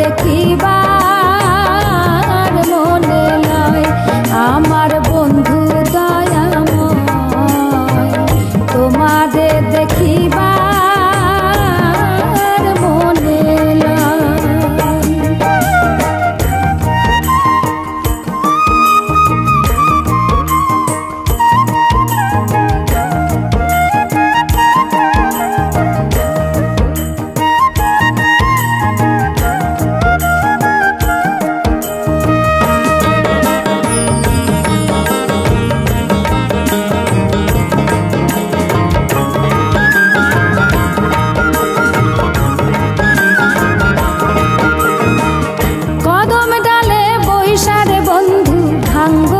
দেখিবার মনে লয় আমার বন্ধু দয়াময় তোমারে দেখিবার মনে লয়। কদম ডালে বৈশারে বন্ধু ভাঙ্গ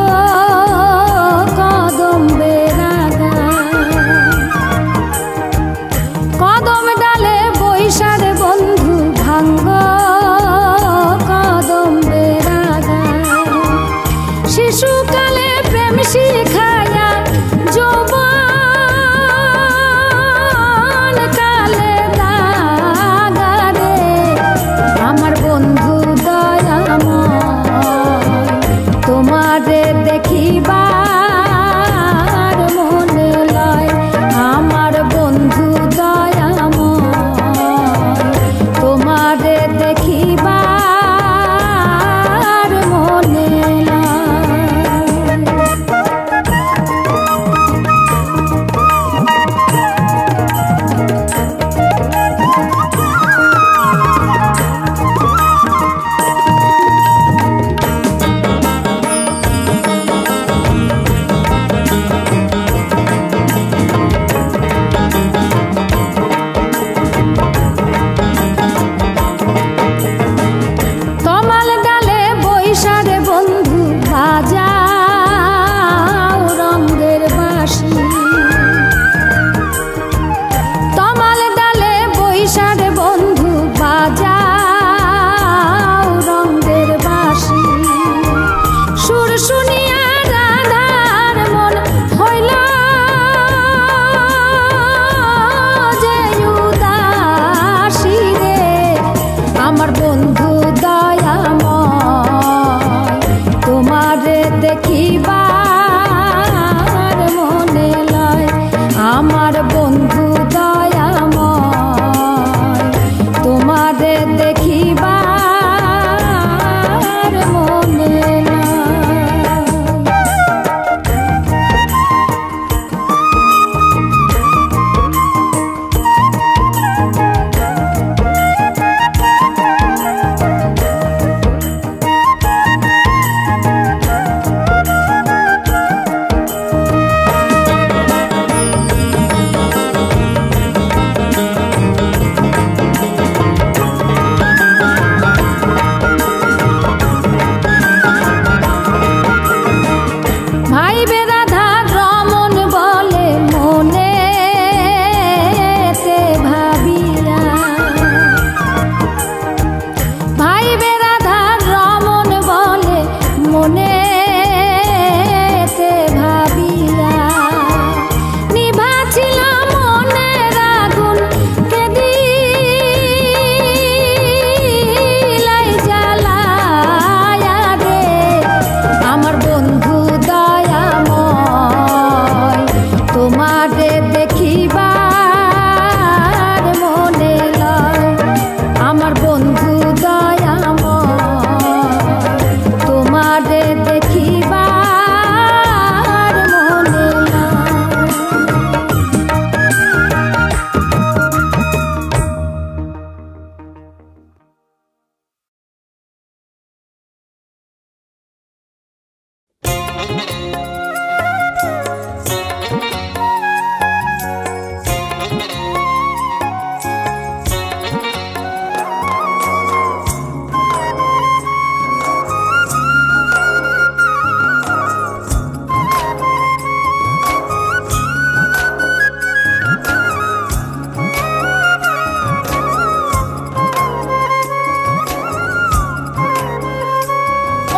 কদম বেরাগা, কদম ডালে বৈশারে বন্ধু ভাঙ্গ কদম বেরাগা। শিশুকালে প্রেম শিখায়া যৌবন কালে দাগারে আমার বন্ধু তোমারে দেখিবার মনে লয় আমার বন্ধু দয়াময় তোমারে দেখিবার মনে তমাল ডালে বৈশারে বন্ধু বাজাও রঙের বাঁশি, তমাল ডালে বৈশারে বন্ধু বাজাও রঙের বাঁশি। সুর শুনিয়া রাধার মন হইল যে উদাসী রে আমার বন্ধু দয়াময় তোমারে দেখিবার মনে লয় আমার বন্ধু দয়াময় তোমারে দেখিবার মনে লয়। ভাই বেরাধা রমন বলে মনেতে ভাবিয়া, ভাই বেরাধা রমন বলে মনেতে ভাবিয়া। নিভা ছিল মনের আগুন কেদিলাই জ্বালায়া রে আমার বন্ধু দয়াময় তোমারে দেখিবার মনে লয় আমার বন্ধু দয়াময় তোমারে দেখিবার মনে লয়।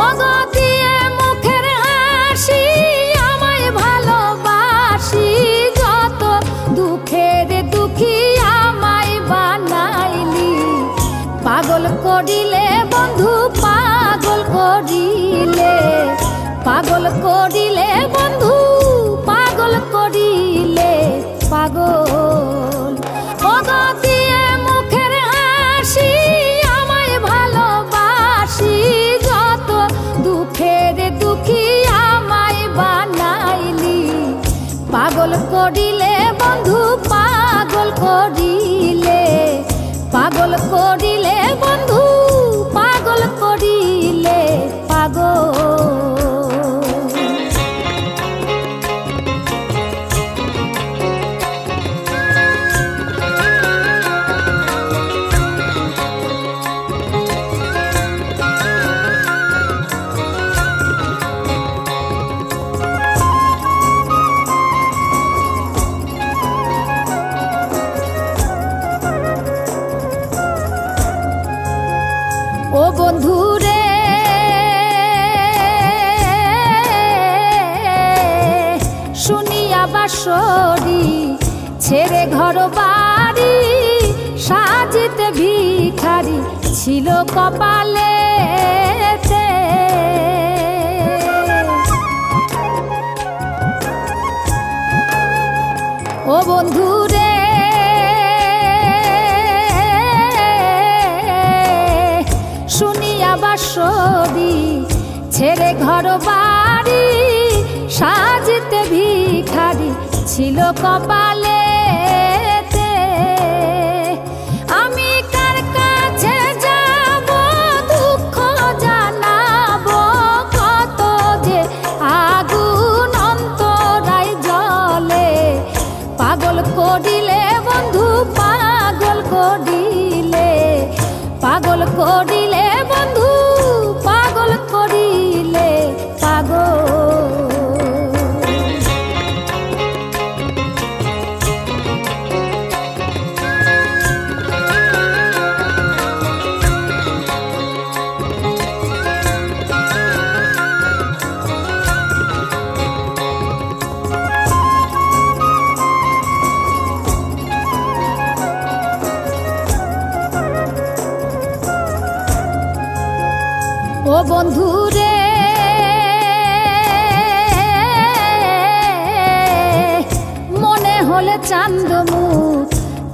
ওগো দিয়ে মুখের হাসি করিলে বন্ধু পাগল করিলে, পাগল করিলে বন্ধু পাগল করিলে পাগল। ওগো দিয়ে মুখের হাসি আমায় ভালোবাসি, যত দুঃখের দুঃখী আমায় বানাইলি পাগল করিলে বন্ধু পাগল করিলে, পাগল করিলে বন্ধু পাগল করিলে পাগল। ও বন্ধুরে শুনিয়া বাঁশরি ছেড়ে ঘর বাড়ি, সাজিতে ভিখারি ছিল কপালেতে। ও বন্ধুরে শুনিয়া বাঁশরি ছেড়ে ঘর বাড়ি, সাজিতে ভিখারি ছিল কপালেতে। আমি কার কাছে যাব দুঃখ জানাবো, কত যে আগুন অন্তরায় জ্বলে পাগল করিলে বন্ধু পাগল করিলে, পাগল করিলে বন্ধু পাগল করিলে পাগল। ও বন্ধুরে মনে হলে চাঁদ মুখ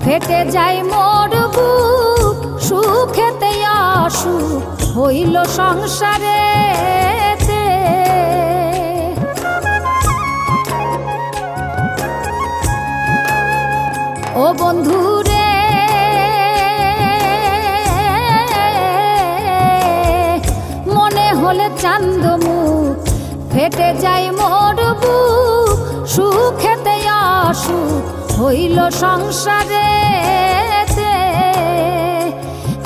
ফেটে যায় মোর বুক, সুখেতে অসুখ হইল সংসারেতে। ও বন্ধুরে হলে চাঁদ মুখ ফেটে যায় মোর বুক, সুখেতে অসুখ হইল সংসারেতে।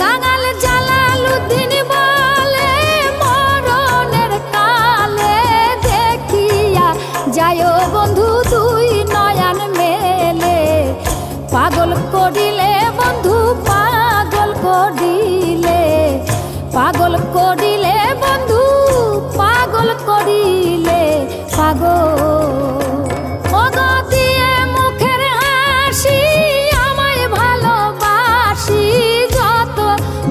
কাঙাল জালালুদ্দিন বলে মরণের কালে, দেখিয়া যায় বন্ধু দুই নয়ন মেলে পাগল করিলে বন্ধু পাগল করিলে, পাগল করিলে বন্ধু পাগল করিলে পাগল। ওগো দিয়ে মুখের হাসি আমায় ভালোবাসি, যত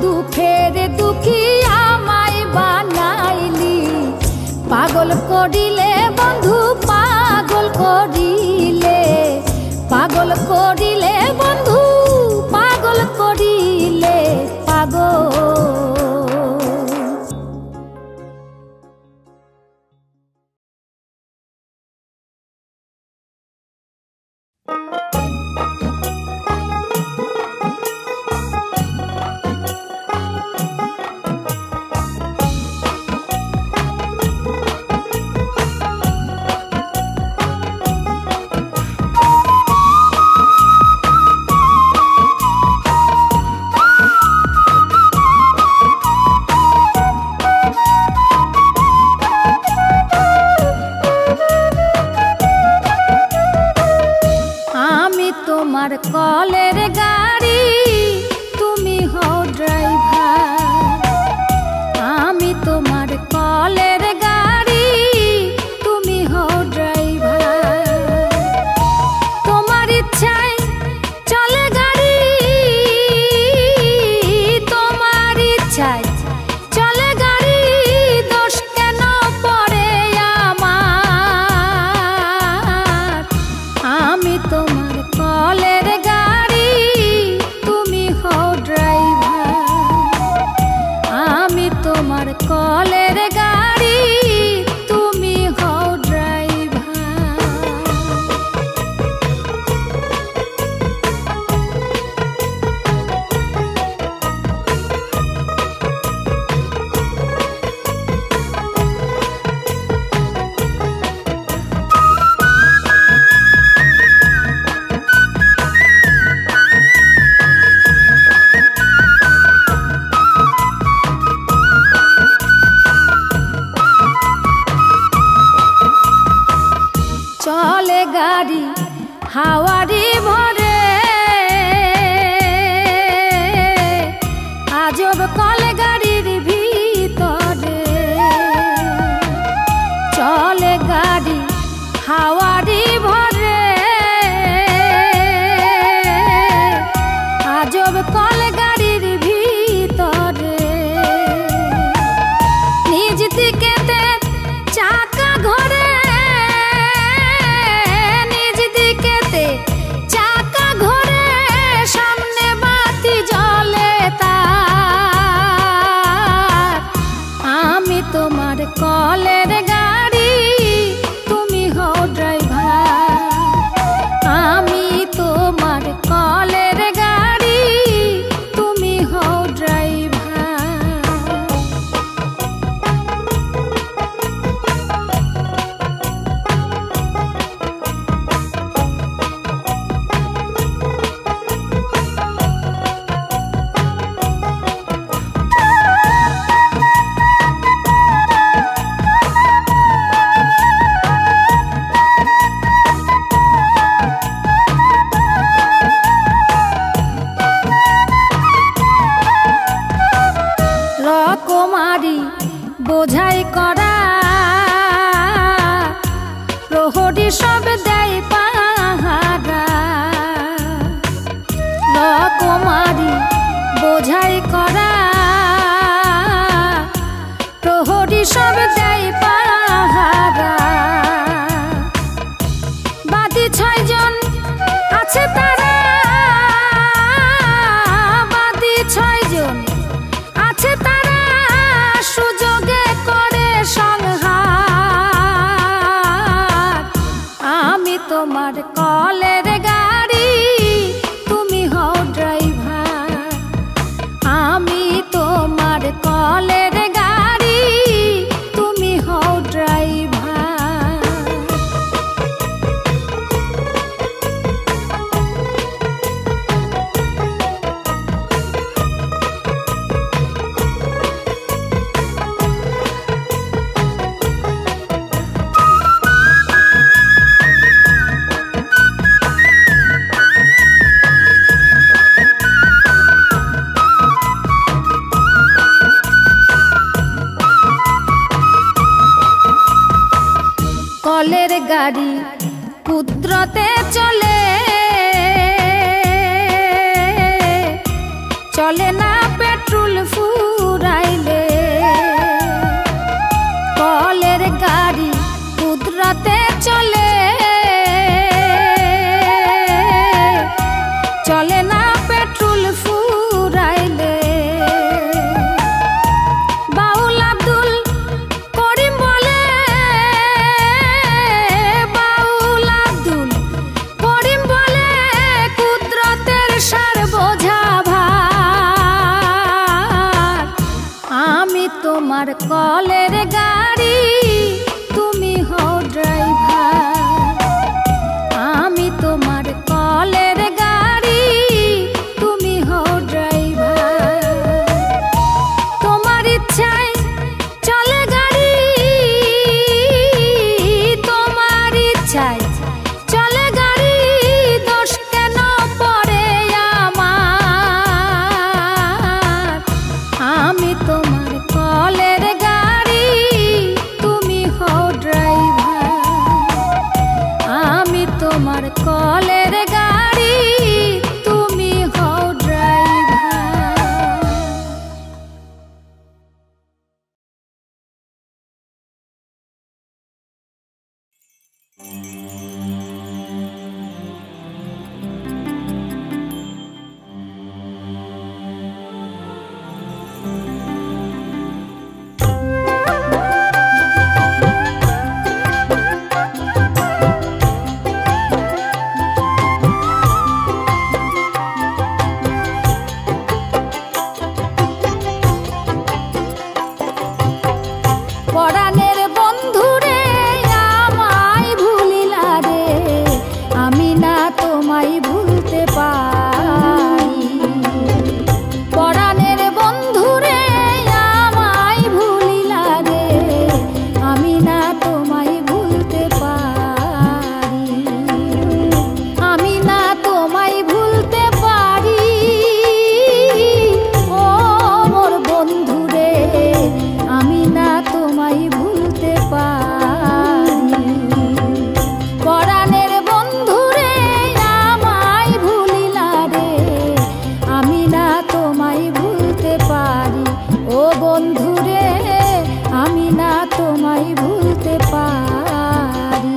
দুঃখের দুঃখী আমায় বানাইলি পাগল করিলে বন্ধু পাগল করিলে, পাগল করিলে বন্ধু পাগল করিলে পাগল। তোমার কলের গাড়ি তুমি হও ড্রাইভার। চলে গাড়ি হাওয়ারি ভরে, আজব কলে গাড়ির ভিতরে। চলে গাড়ি হাওয়ারি ভরে, আজব কলে গাড়ির ভিতরে। নিজ দিকেতে চাকা ঘোরে, তোমার কলের গাড়ি তুমি হও ড্রাইভার। আমি তোমার কলের গাড়ি তুমি হও ড্রাইভার। রকমারি বোঝাই করা প্রহরী সব দেয় পাহারা। রকমারি বোঝাই করা প্রহরী সব দেয় পাহারা। বাদী 6 জন আছে তারা, বাদী 6 জন আছে তারা, সুযোগে করে সংহার। আমি তোমার কলের গাড়ি তুমি হও ড্রাইভার। আমি তোমার কলের গাড়ি তুমি হও ড্রাইভার। কলের গাড়ি কুদরতে চলে, চলে না পেট্রোল ফুরাইলে। কলের গাড়ি কুদরতে চলে, চলে না পেট্রোল ফুরাইলে। বাউল আব্দুল করিম বলে, বাউল আব্দুল করিম বলে, কুদরতের সার বোঝা ভার। আমি তোমার কলের গাড়ি তুমি হও ড্রাইভার। আমি তোমার কলের গাড়ি তুমি হও ড্রাইভার। তোমার ইচ্ছায় চলে গাড়ি, তোমার ইচ্ছায় চলে গাড়ি, দোষ কেন পড়ে আমার। আমি তোমার কলের গাড়ি তুমি হও ড্রাইভার। আমি তোমার কলের গাড়ি তুমি হও ড্রাইভার। বন্ধুরে আমি না তোমায় ভুলতে পারি।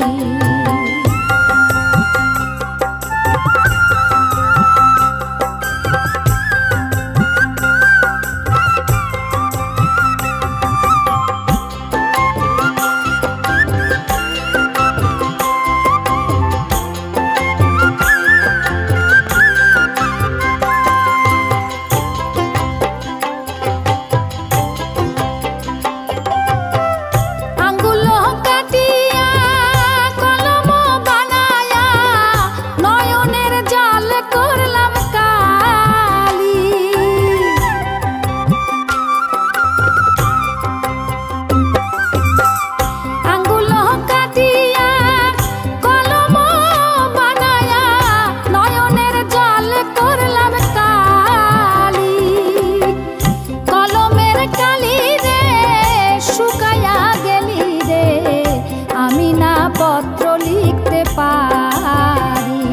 পত্র লিখতে পারি,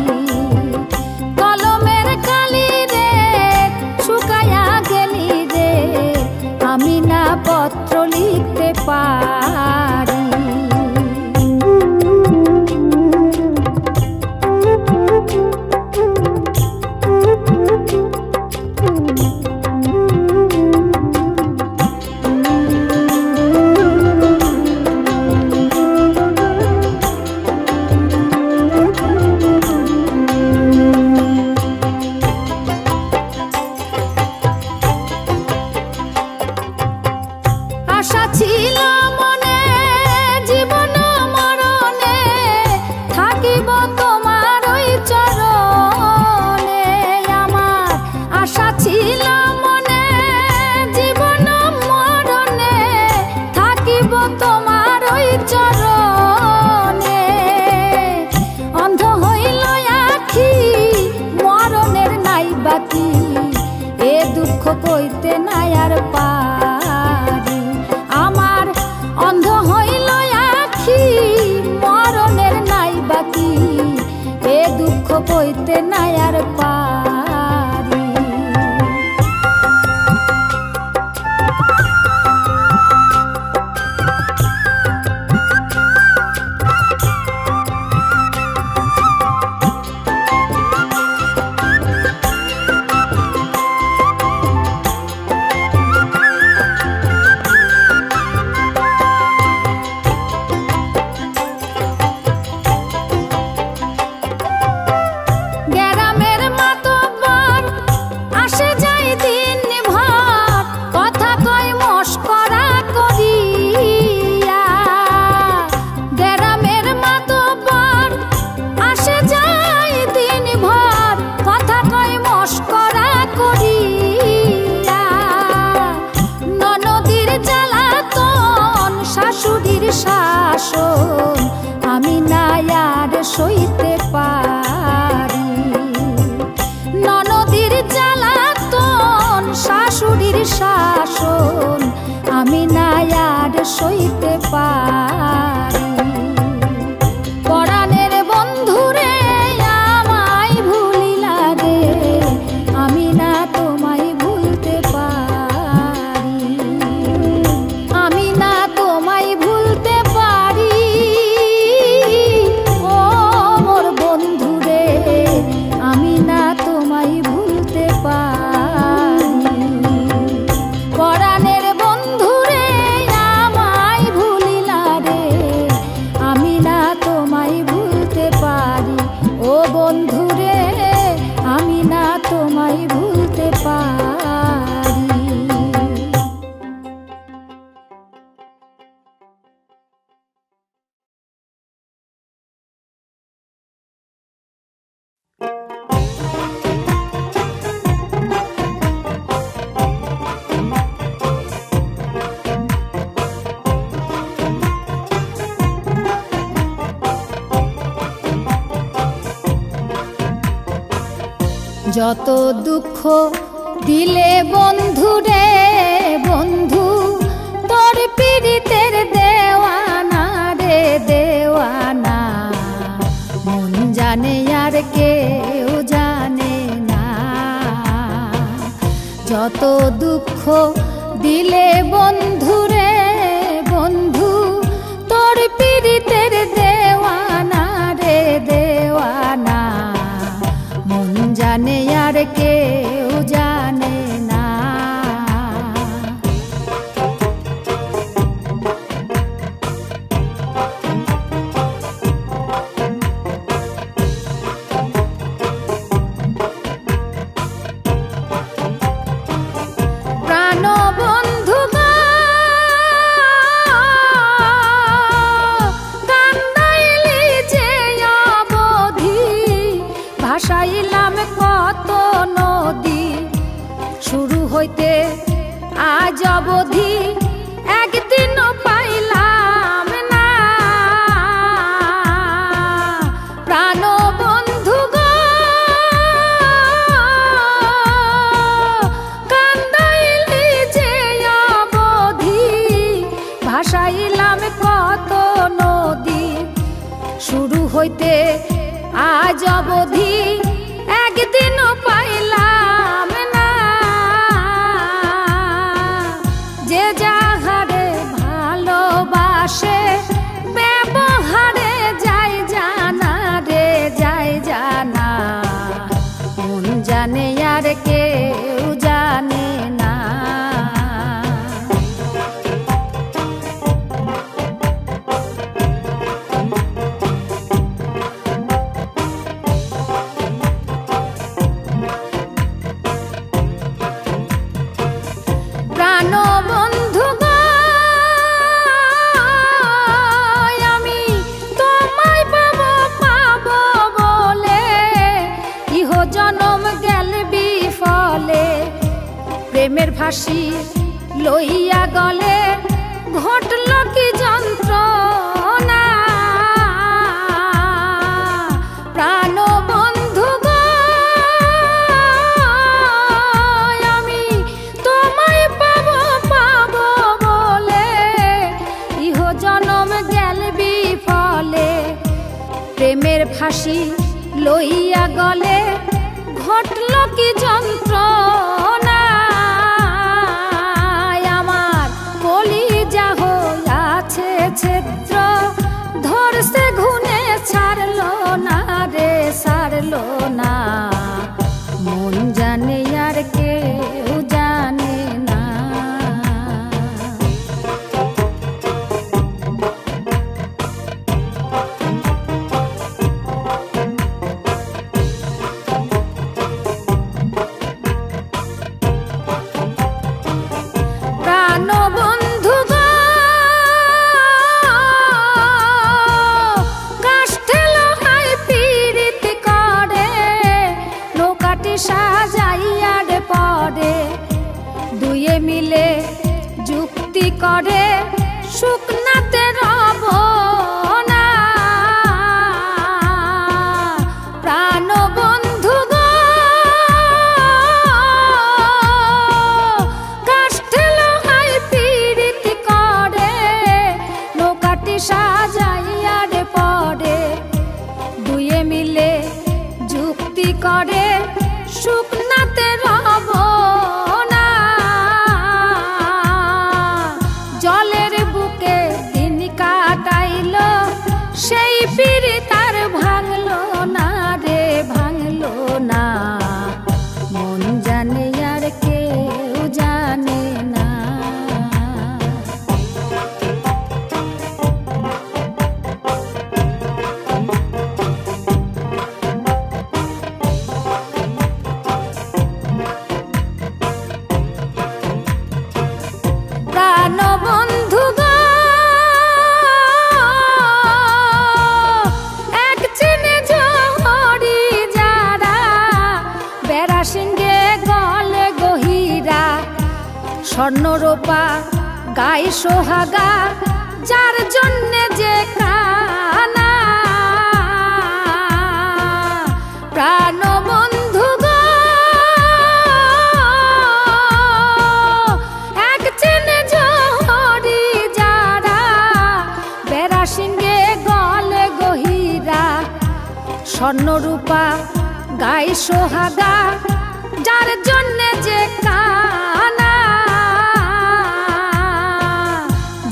কলমের কালি রে শুকায়া গেলি রে, আমি না পত্র লিখতে পারি। আশা ছিল মনে জীবন মরণে থাকিব তোমার ওই চরণে, আমার আশা ছিল মনে জীবন মরণে থাকিব তোমার ওই চরণে। অন্ধ হইল আখি মরণের নাই বাকি, এ দুঃখ কইতে নাই আর পারি। আমার অন্ধ হইল আখি মরণের নাই বাকি, এ দুঃখ কইতে নাই আর পারি। শাসন আমি না আর সইতে পারি, ননদির জ্বালাতন শাশুড়ির শাসন আমি না আর সইতে পারি। পরাণের বন্ধুরে আমায় ভুলিলা রে, আমি না তোমায় ভুলতে পারি, আমি না তোমায় ভুলতে পারি। ও মোর বন্ধুরে আমি না তোমায় ভুলতে পারি। পরাণের বন্ধুরে আমায় ভুলিলা রে, আমি না তোমায় ভুলতে পারি। ও বন্ধুরে আমি না তোমায় ভুলতে পারি। যত দুঃখ দিলে বন্ধু রে বন্ধু, তোর পীড়িতের দেওয়ানা রে দেওয়ানা, মন জানে আর কেউ জানে না। যত দুঃখ কইলে বন্ধুরে বন্ধু তোর পীড়িতের দেওয়ানা রে দেওয়ানা, মন জানে আর কেউ জানে না। প্রাণ বন্ধু গো কান্দাইলি যে অবধি, ভাসাইলাম কত নদী, শুরু হইতে আজ অবধি একদিনও পাইলাম না। প্রাণ বন্ধু গো কান্দাইলি যে অবধি, ভাসাইলাম কত নদী, শুরু হইতে আজ অবধি একদিনও পাইলাম না। যে যাহারে ভালোবাসে ব্যবহারে যাই জানা রে যাই জানা, মন জানে আর কেউ জানে না। প্রাণ বন্ধু গো আমি তোমায় পাবো পাবো বলে, ইহ জনম গেল বিফলে, প্রেমের ফাঁসি লইয়া গলে ঘটল কি যন্ত্রণা। প্রাণ বন্ধু গো আমি তোমায় পাবো পাবো বলে, ইহ জনম গেল বিফলে, প্রেমের ফাঁসি লইয়া গলে ঘটল কি যন্ত্রণা। আমার কলিজা হইয়াছে ছিদ্র, ধরছে ঘুনে ছাড়লো না রে ছাড়লো না, মন জানে আর কেউ জানে না। প্রাণ বন্ধু গো কাষ্ঠে লোহায় পীড়িত করে, নৌকাটি সাজাইয়ার পরে, দুয়ে মিলে যুক্তি করে শুকনাতে রব না। প্রাণ বন্ধু গো কাষ্ঠে লোহায় পীড়িত করে, নৌকাটি সাজাইয়ার পরে, দুয়ে মিলে যুক্তি করে শুকনাতে রব না। জলের বুকে দিন কাটাইল সেই পীড়িত আর ভাঙলো না রে ভাঙলো না, মন জানে আর কেউ জানে না। প্রাণ বন্ধু গো এক চিনে জহরি যারা, বেড়া সিংহে গলে গহিরা, স্বর্ণ রূপা গায়ে সোহাগা, যার জন্যে যে কানা। প্রাণ বন্ধু গো এক চিনে জহরি যারা, বেড়া সিংহে গলে গহিরা, স্বর্ণ রূপা গায়ে সোহাগা, যার জন্যে যে কানা।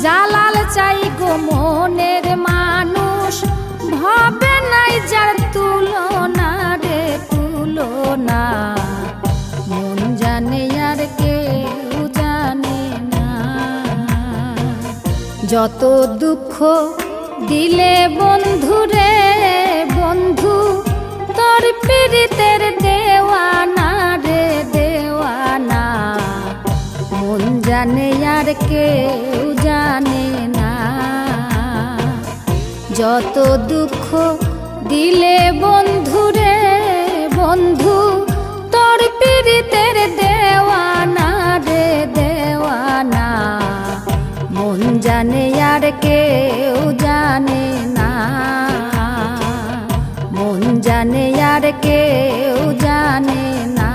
জালাল চাই গো মনের মানুষ, ভাবে নাই যার তুলনা রে তুলনা। মন জানে আর কেউ জানে না, যত দুঃখ দিলে বন্ধু রে বন্ধু, তোর পীড়িতের দেওয়ানা রে দেওয়ানা। মন জানে আর কেউ জানে না, যত দুঃখ দিলে বন্ধু রে বন্ধু, তোর পীড়িতের দেওয়ানা রে দেওয়ানা। মন জানে আর কেউ জানে না, মন জানে আর কেউ জানে না।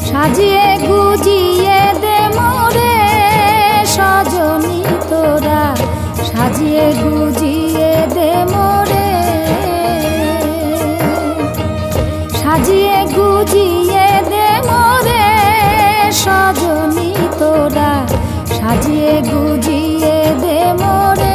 সাজিয়ে গুজিয়ে দে মোরে সজনী তোরা, সাজিয়ে গুজিয়ে দে মোরে, সাজিয়ে গুজিয়ে দে মোরে সজনী তোরা, সাজিয়ে গুজিয়ে দে মোরে।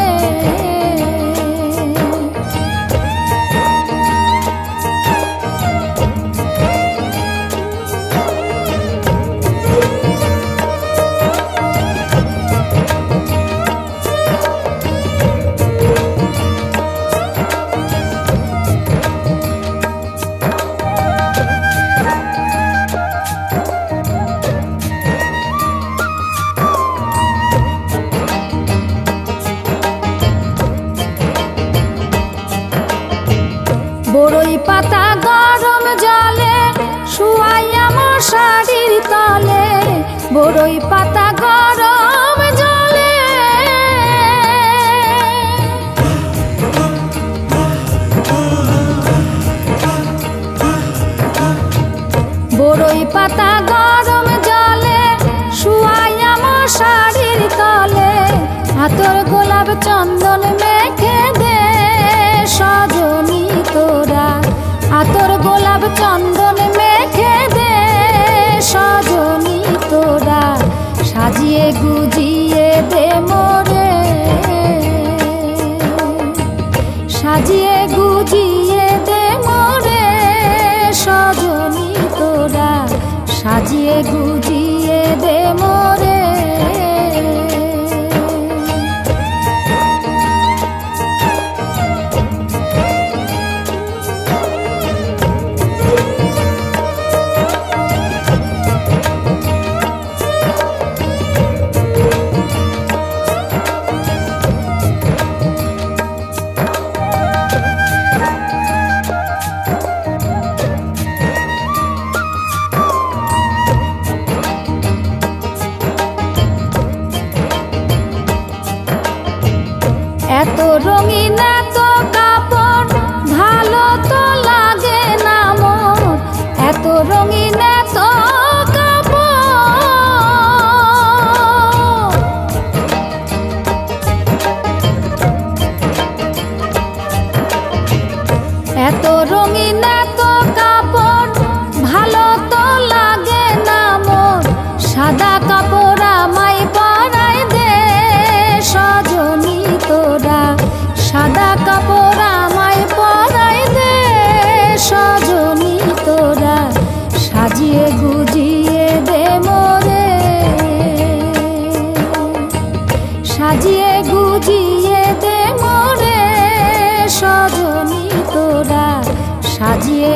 বড়ই পাতা গরম জলে শুয়াইয়া মশারির তলে, বড়ই পাতা গরম জলে, বড়ই পাতা গরম জলে শুয়াইয়া মশারির তলে, আতর গোলাপ চন্দন মেখে দে সজনী তোরা, আতর গোলাপ চন্দন মেখে দে সজনী তোরা, সাজিয়ে গুজিয়ে দে মোরে, সাজিয়ে গুজিয়ে দে মোরে সজনী তোরা, সাজিয়ে গুজিয়ে দে মোরে। এত রঙিন এত কাপড় ভালো তো লাগে না মোর, এত রঙিন এত কাপড়, এত রঙিন এত কাপড় ভালো তো লাগে না মোর, সাদা কাপড় আমায় পরাই দে সজনী তোরা, সাদা কাপড় আমায় পরাই দে সজনী তোরা, সাজিয়ে গুজিয়ে দে মোরে, সাজিয়ে গুজিয়ে দে মোরে সজনী তোরা, সাজিয়ে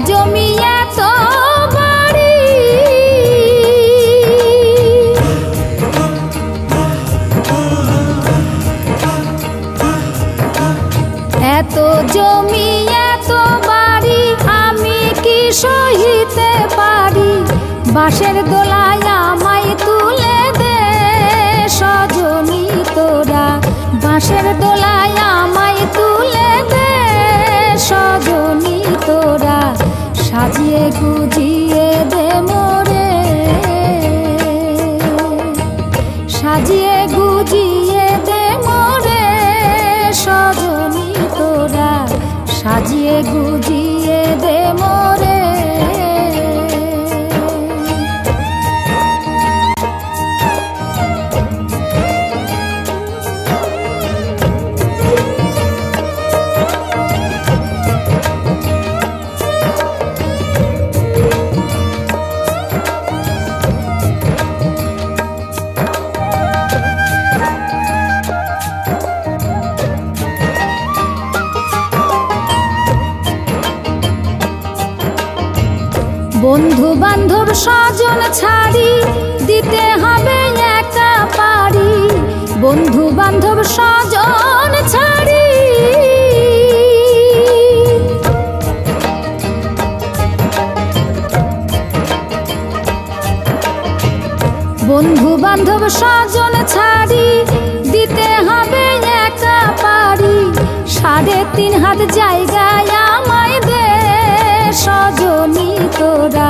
জমি এত বাড়ি, এত জমি এত বাড়ি আমি কি সহিতে পারি। বাঁশের দোলায় আমায় তুলে দে সজনী তোরা, বাঁশের দোলায় আমায় তুলে দে সজনী তোরা, সাজিয়ে গুজিয়ে দে মোরে, সাজিয়ে গুজিয়ে দে মোরে সজনী তোরা, সাজিয়ে গুজিয়ে দে মোরে। বন্ধু বান্ধব স্বজন ছাড়ি দিতে হবে একা পারি, বন্ধু বান্ধব স্বজন ছাড়ি, বন্ধু বান্ধব স্বজন ছাড়ি দিতে হবে একা পারি। 3.5 হাত জায়গায় আমায় দে সজনী তোরা,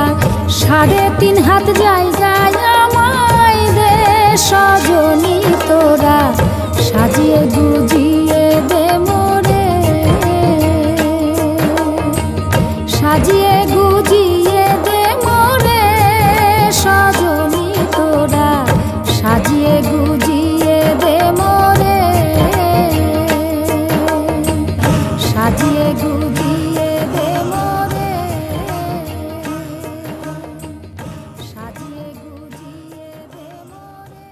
3.5 হাত জায়গায় আমায় দে সজনী তোরা, সাজিয়ে গুজিয়ে দে মোরে, সাজিয়ে গুজিয়ে দে মোরে সজনী তোরা, সাজিয়ে গুজিয়ে দে মোরে, সাজিয়ে গুজিয়ে দে মোরে, সাজিয়ে গুজিয়ে দে মোরে।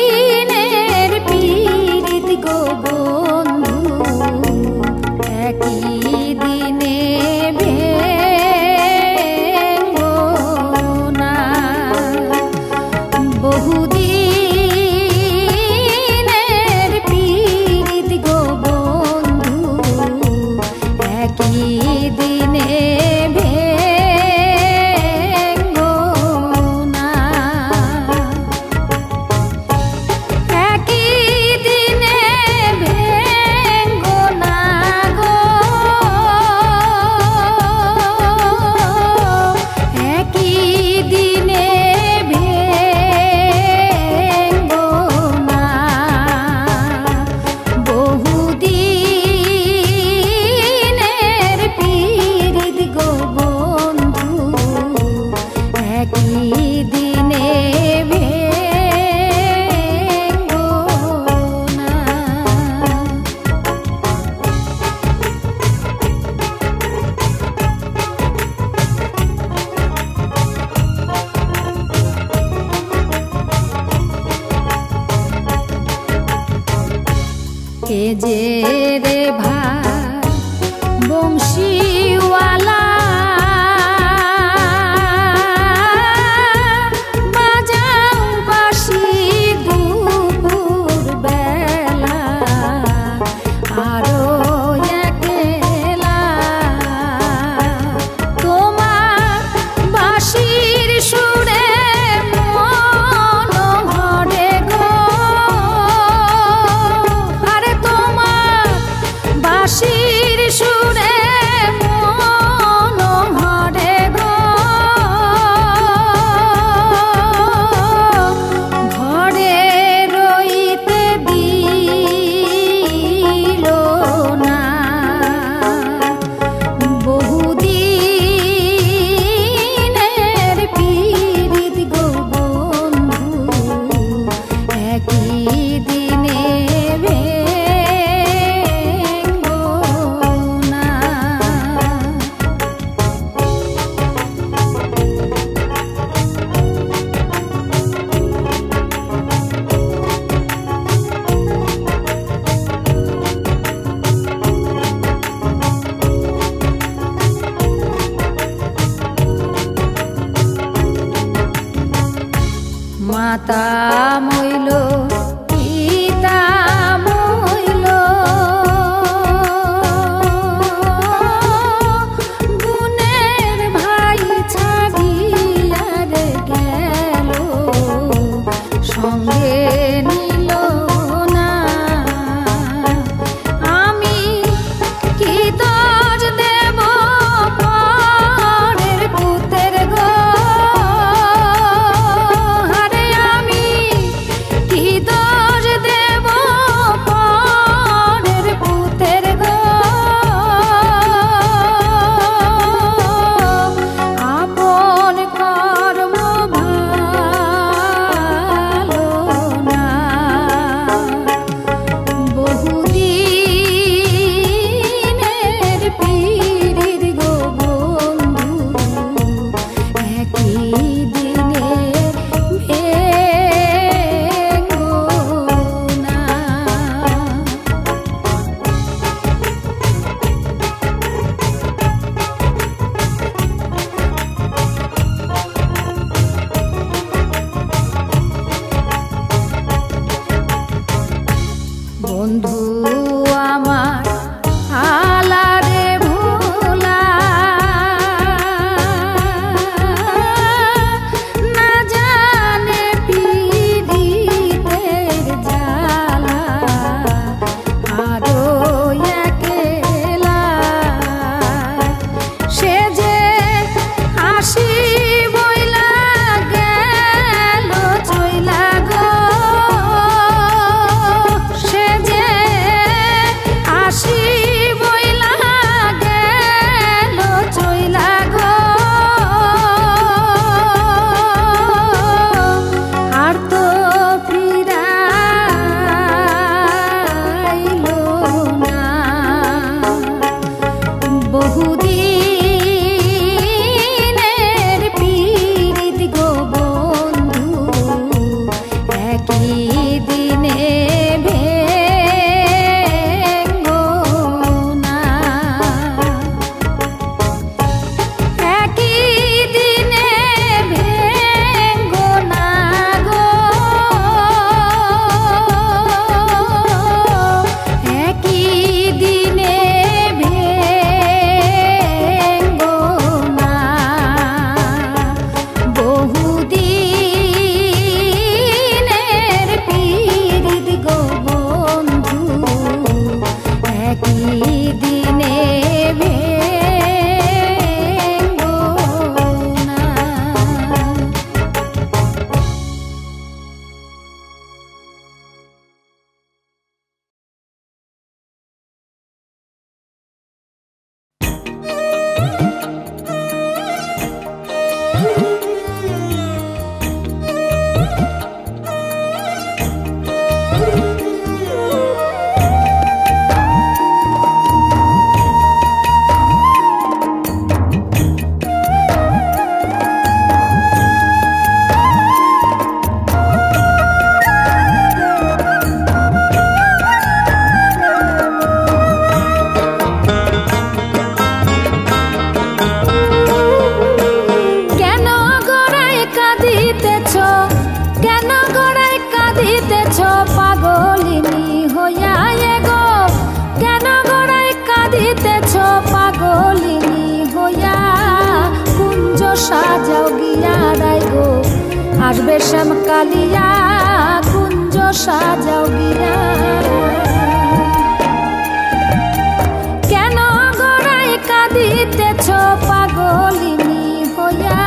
বহুদিনের পীড়িত গো বন্ধু, একই দিনে ভেঙো না। বহুদিনের পীড়িত গো বন্ধু, একই দিনে ভেঙো না, একই দিনে ভেঙো না গো, একই দিনে ভেঙো না। বহুদিনের পীড়িত গো বন্ধু, একই দিনে ভেঙো না। এ যে রে ভাই বংশীওয়ালা, বাজাও বাঁশি দুপুর বেলা, আরো একলা তোমার বাঁশির সুরে মন ভরে গো, আরে তোমার বাঁশির সুরে মন ভরে গো, ঘরে রইতে দিল মাতা মইল পিতা মইল গুণের ভাই ছাড়িয়া রে গেল সঙ্গে নিল না আমি কি দোষ দেব পরের পুতের গো আরে আমি কি দোষ দেব পরের পুতের গো আপন কর্ম ভালো না বহুদিনের পীড়িত গো বন্ধু একই দিনে ভেঙো না বন্ধু আমার আলারে ভোলা না জানে পীড়িতের জ্বালা আরো একলা সে যে হাসি বইলা গেল চইলা গো সে যে হাসি বইলা গেল চইলা গো আর তো ফিরাইলো না বহুদিনের পীড়িত গো বন্ধু একই দিনে ভেঙো না একই দিনে ভেঙো না গো একই দিনে ভেঙো না বহুদিনের পীড়িত গো বন্ধু একই দিনে ভেঙো না কেন গোড়ায় কাঁদিতেছ কেন গোড়ায় কাঁদিতেছ পাগলিনী হইয়া গো কেন গোড়ায় কাঁদিতেছ পাগলিনী হইয়া কুঞ্জ সাজাও গিয়া রাই গো আসবে শ্যাম কালিয়া কুঞ্জ সাজাও গিয়া কেন গোড়ায় কাঁদিতেছ পাগলিনী হইয়া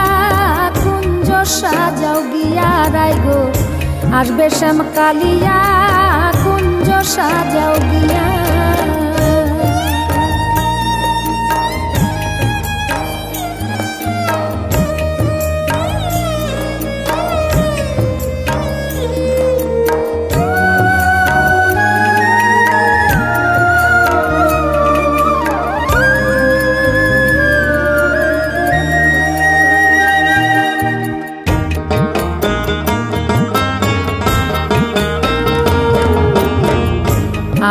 কুঞ্জ সাজাও গিয়া রাই গো আসবে শ্যাম কালিয়া কুঞ্জ সাজাও গিয়া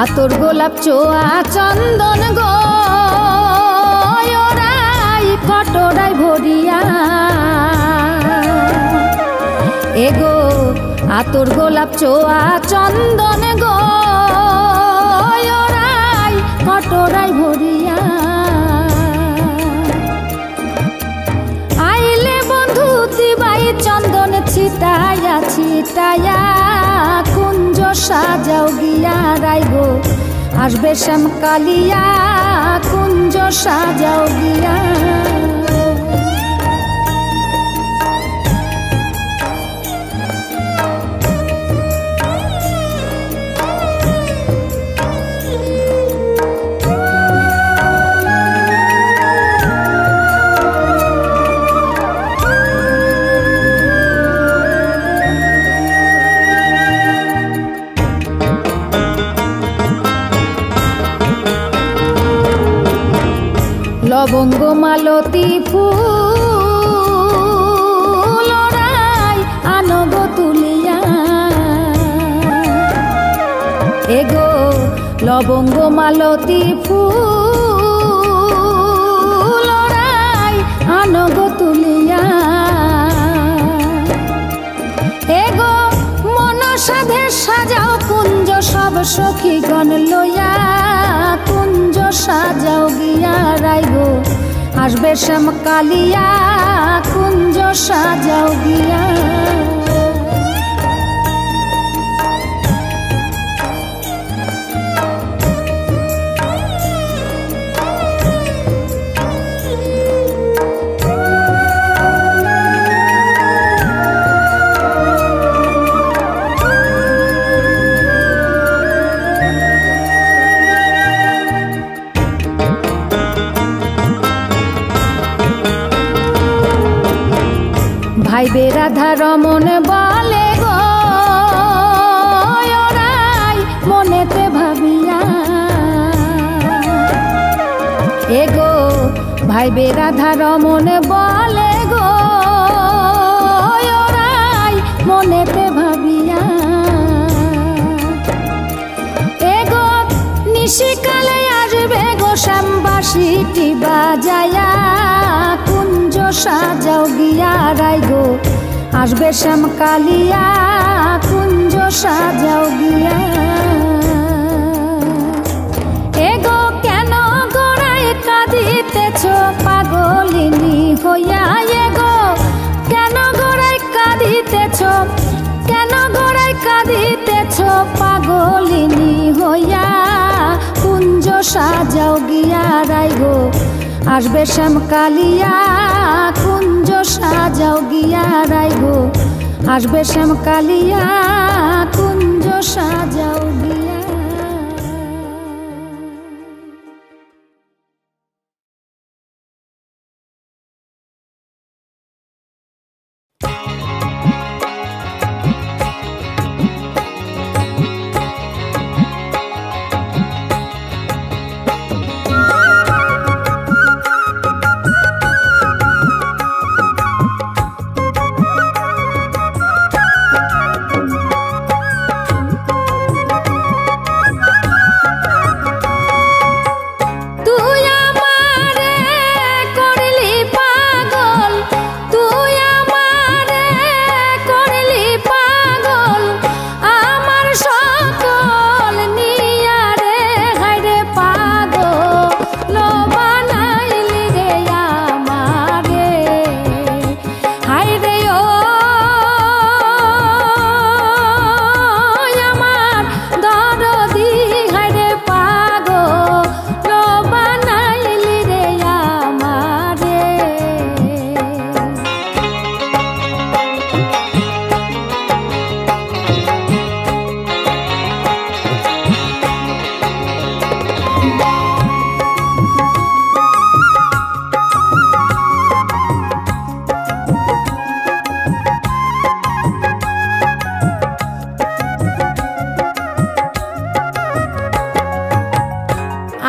আতর গোলাপ চোয়া চন্দন গো ওরাই কটরাই ভরিয়া এগো আতর গোলাপ চোয়া চন্দন গো ওরাই কটরাই ভরিয়া আইলে বন্ধু দিবাই চন্দন ছিটাইয়া ছিটাইয়া কুঞ্জ সাজাও গিয়া রাই গো আসবে শ্যাম কালিয়া কুঞ্জ সাজাও গিয়া লবঙ্গ মালতী ফুল ওরাই আনব তুলিয়া এগো লবঙ্গ মালতী ফুল ওরাই আনব তুলিয়া এগো মন সাধে সাজাও কুঞ্জ সব সখীগণ লইয়া কুঞ্জ সাজাও গিয়া রাই গো আসবে শ্যাম কালিয়া কুঞ্জ সাজাও গিয়া ভাইবে রাধা রমন বলে গো ওরাই মনেতে ভাবিয়া এগো ভাইবে রাধা রমন বলে গো ওরাই মনেতে ভাবিয়া এগো নিশিকালে আসবে গো শ্যামবাসীটি বাজায়া কুঞ্জ সাজাও গিয়া রাই গো আসবে শ্যাম কালিয়া কুঞ্জ সাজাও গিয়া এগো কেন গোড়ায় কাঁদিতেছ পাগলিনী হইয়া এগো কেন গোড়ায় কাঁদিতেছ কেন গোড়ায় কাঁদিতেছ পাগলিনী হইয়া কুঞ্জ সাজাও গিয়া রাই গো আসবে শ্যাম কালিয়া কুঞ্জ সাজাও গিয়া রাই গো আসবে শ্যাম কালিয়া কুঞ্জ সাজাও গিয়া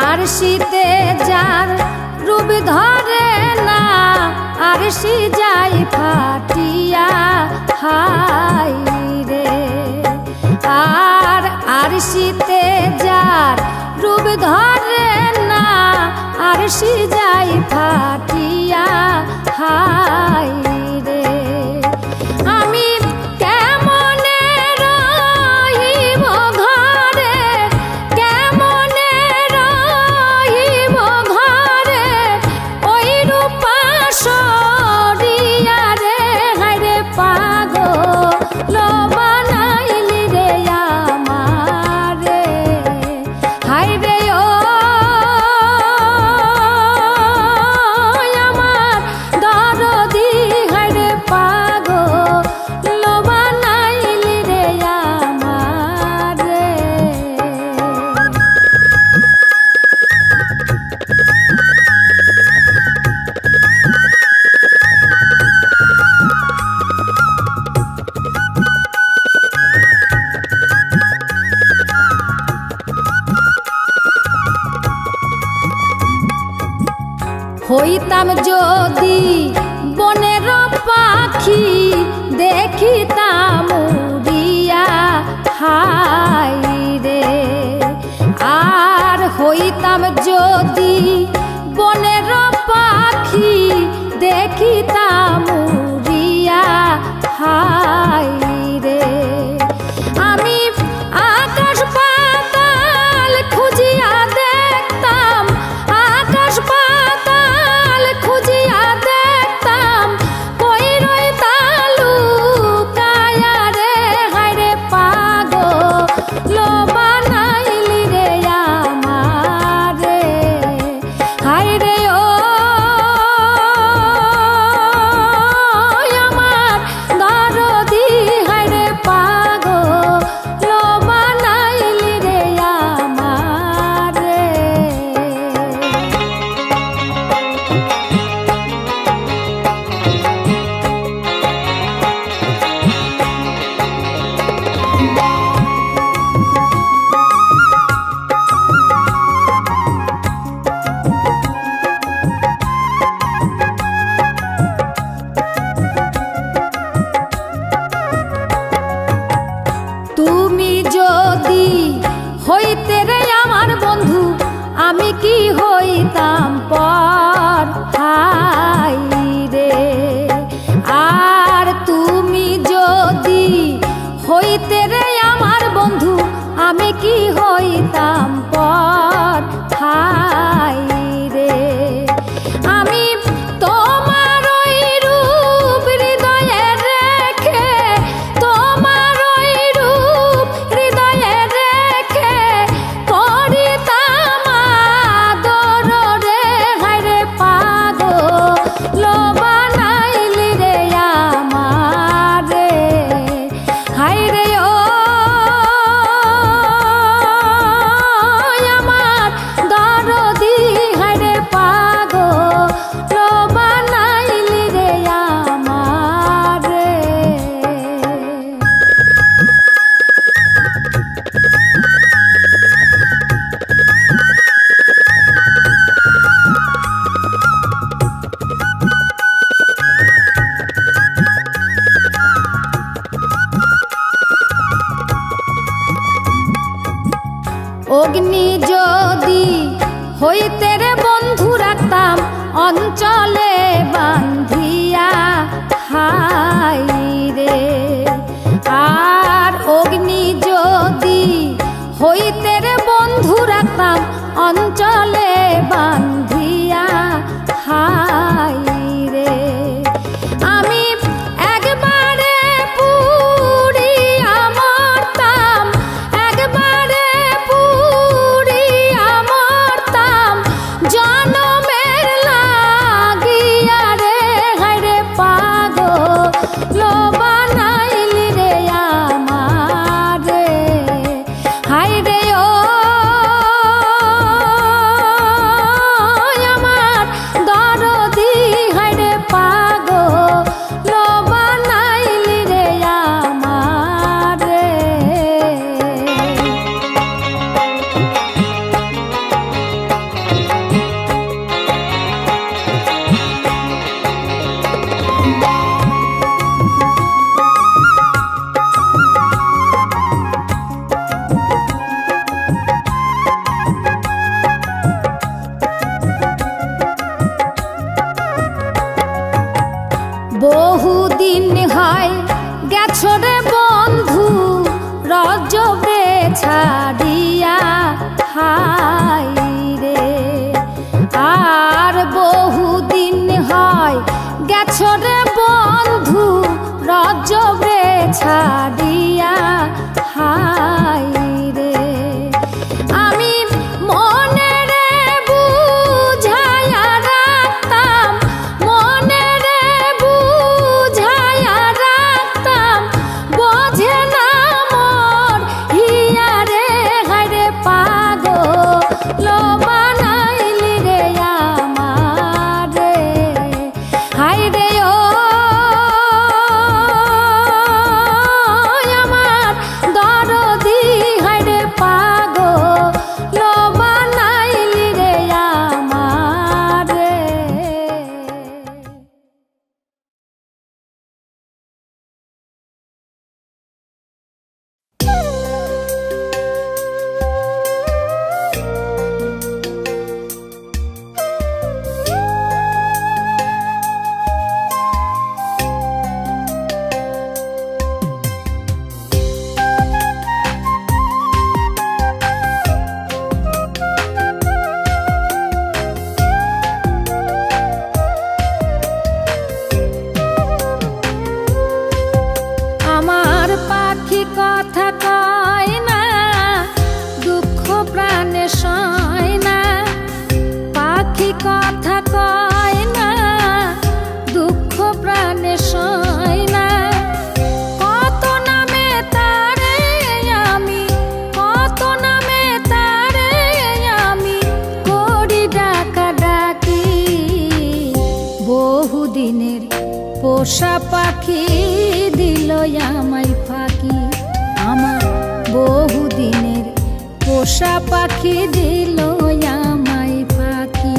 আরশিতে যার রূপ ধরে না আরশি যাই ফাটিয়া হাই রে আর আরশিতে যার রূপ ধরে না আরশি যাই ফাটিয়া হাই রে আমি কেমনে হইতাম যদি বনের পাখি দেখিতাম উড়িয়া হাই রে। আর হইতাম যদি বনের পাখি দেখিতাম উড়িয়া হাই রে। আমি আকাশ পাতাল খুঁজিয়া দেখতাম, আকাশ পাতাল খুঁজিয়া দেখতাম, কই রইতাম লুকায়া রে। হায়রে পাগল বানাইলি রে আমারে, হায়রে ও আমার দরদি, হায়রে পাগল বানাইলি রে আমারে। তুমি যদি হইতে রে আমার বন্ধু, আমি কি হইতাম পর হাই রে। আর তুমি যদি হইতে রে আমার বন্ধু, আমি কি হইতাম পর হাই রে। আমি তোমার ওই রূপ হৃদয়ে রেখে, তোমার ওই রূপ হৃদয়ে রেখে করিতাম আদর রে। হায়রে পাগল বানাইলি রে আমারে, হায়রে ও আমার দরদি, হায়রে পাগল বানাইলি রে আমারে। অগ্নি যদি হইতে রে বন্ধু, রাখতাম অঞ্চলে বান্ধিয়া হাই রে। আর অগ্নি যদি হইতে রে বন্ধু, রাখতাম অঞ্চলে বান্ধিয়া হাই রে। আমি একবারে পুড়িয়া মরতাম, একবারে পুড়িয়া মরতাম, জনমের লাগিয়া রে। হায়রে পাগল বানাইলি রে আমারে, হায়রে ও পোষা পাখি দিল আমায় ফাঁকি, আমার বহুদিনের পোষা পাখি দিল আমায় ফাঁকি।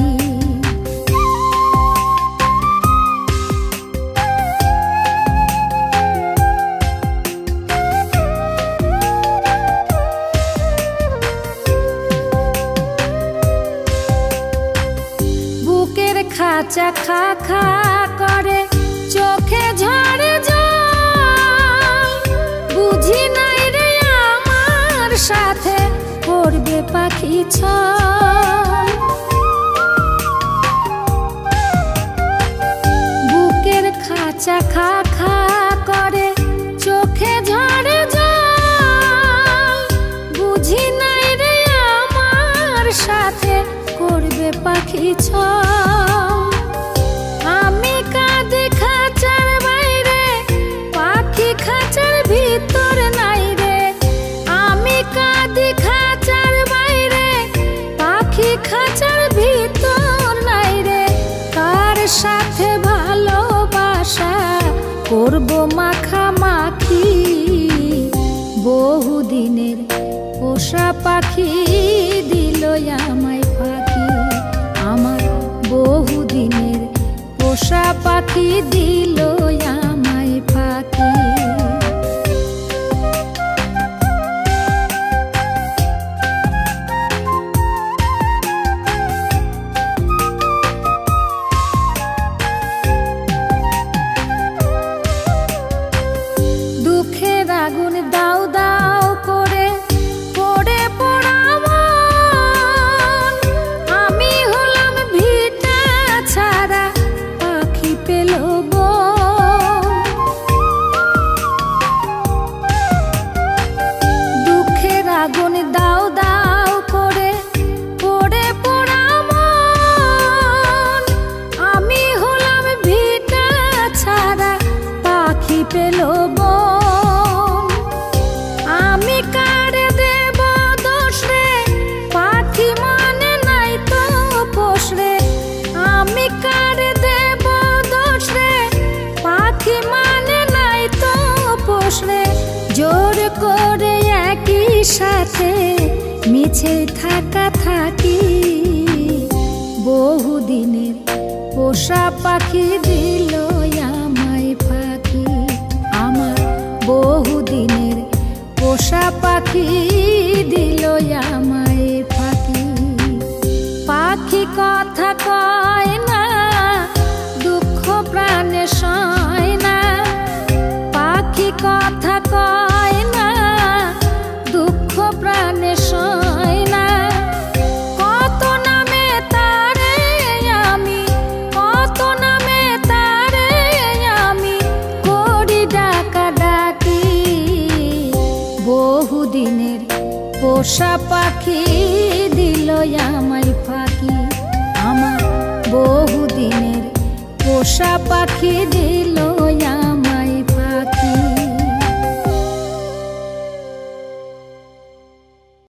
বুকের খাঁচা খা খা করে, চোখে ঝরে জল, বুঝি নাই রে আমার সাথে করবে পাখি ছল। বুকের খাঁচা খা খা করে, চোখে ঝরে জল, বুঝি নাই রে আমার সাথে করবে পাখি ছল। আমি কাঁদি খাঁচার বাইরে, পাখি খাঁচার ভিতর নাই রে। আমি কাঁদি খাঁচার বাইরে, পাখি খাঁচার ভিতর নাই রে। কার সাথে ভালোবাসা করব মাখামাখি, বহুদিনের পোষা পাখি দিল আমায় ফাঁকি, আমার বহুদিনের পোষা পাখি দিল আমায় ফাঁকি। দুঃখের আগুন দাও দাও করে পড়ে পোড়া মন, আমি হলাম ভিটা ছাড়া পাখি পেল বন। দুঃখের আগুন দাও দাও করে পড়ে পোড়া মন, আমি হলাম ভিটা ছাড়া পাখি পেল বন। আমি কারে দেব দোষ রে, পাখি মানে নাই তো পোষ রে। আমি কারে দেব দোষ রে, পাখি মানে নাই তো পোষ রে। জোর করে একই সাথে মিছে থাকা থাকি, বহুদিনের পোষা পাখি দিল আমায় ফাঁকি, আমার বহুদিনের পোষা পাখি দিল আমায় ফাঁকি। পাখি কথা কয় না, দুঃখ প্রাণে সয় না। পাখি কথা কয় না, দুঃখ প্রাণে সয় না। কত নামে তারে আমি, কত নামে তারে আমি করি ডাকা ডাকি, বহুদিনের পোষা পাখি দিল আমায় ফাঁকি, আমার বহুদিনের পোষা পাখি দিল